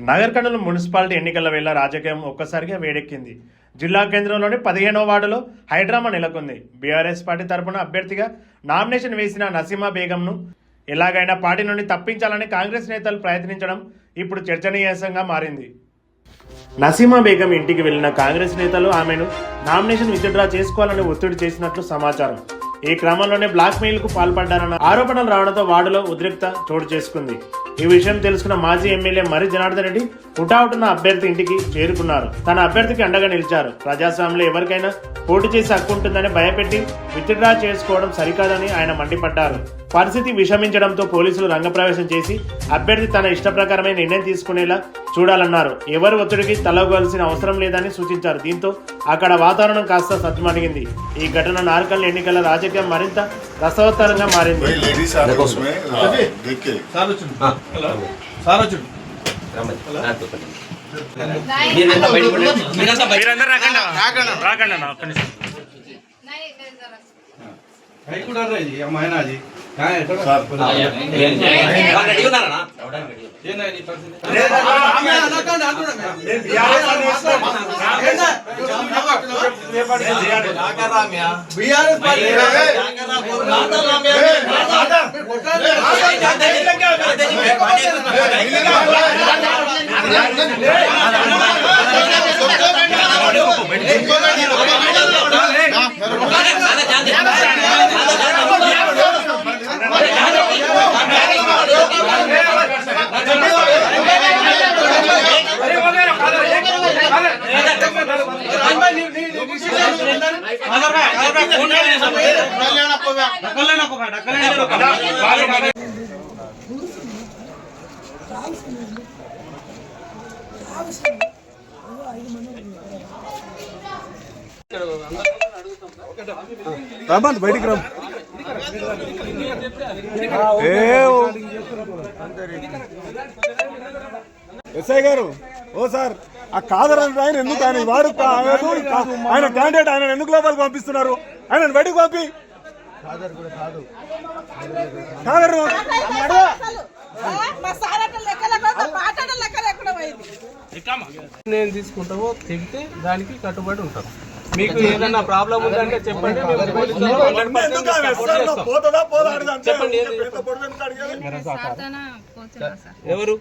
Nagar Kurnool municipality ఎన్నికల వేళ రాజకీయం ఒక్కసారిగా వేడెక్కింది. జిల్లా కేంద్రంలోని 15వ వార్డులో హైడ్రామా నెలకొంది. బీఆర్ఎస్ పార్టీ తరఫున అభ్యర్థిగా నామినేషన్ వేసిన నసీమా బేగంను ఎలాగైనా పార్టీ నుండి తప్పించాలని కాంగ్రెస్ నేతలు ప్రయత్నించడం ఇప్పుడు చర్చనీయాంశంగా మారింది. నసీమా బేగం ఇంటికి వెళ్లిన కాంగ్రెస్ నేతలు ఆమెను నామినేషన్ విత్డ్రా చేసుకోవాలని ఒత్తిడి చేసినట్లు సమాచారం. ఈ క్రమంలోనే బ్లాక్ మెయిల్ కు పాల్పడ్డారన్న ఆరోపణలు రావడంతో వార్డులో ఉద్రిక్త చోటు చేసుకుంది. ఈ విషయం తెలుసుకున్న మాజీ ఎమ్మెల్యే మరి జనార్దన్ రెడ్డి హుటాహుటిన అభ్యర్థి ఇంటికి చేరుకున్నారు. తన అభ్యర్థికి అండగా నిలిచారు. ప్రజాస్వామ్యంలో ఎవరికైనా పోటీ చేసే హక్కు ఉంటుందని భయపెట్టి విత్డ్రా చేసుకోవడం సరికాదని ఆయన మండిపడ్డారు. పరిస్థితి విషమించడంతో పోలీసులు రంగప్రవేశం చేసి అభ్యర్థి తన ఇష్ట ప్రకారమైన నిర్ణయం తీసుకునేలా చూడాలన్నారు. ఎవరి ఒత్తిడికి తలవలసిన అవసరం లేదని సూచించారు. దీంతో అక్కడ వాతావరణం కాస్త సద్దుమణిగింది. ఈ ఘటన నార్కల్ ఎన్నికల రాజకీయం మరింత రసవత్తరంగా మారింది. రమ్మని బయటికి రమ్మ. ఎస్ఐ గారు, ఓ సార్, ఆ కాదరని ఆయన ఎందుకు, ఆయన వాడు ఆయన క్యాండిడేట్, ఆయన ఎందుకు లోపలికి పంపిస్తున్నారు? ఆయన బయటికి పంపి. నేను తీసుకుంటామో తెగితే దానికి కట్టుబడి ఉంటాం. మీకు ఏదైనా ప్రాబ్లం ఉందంటే చెప్పండి. ఎవరు?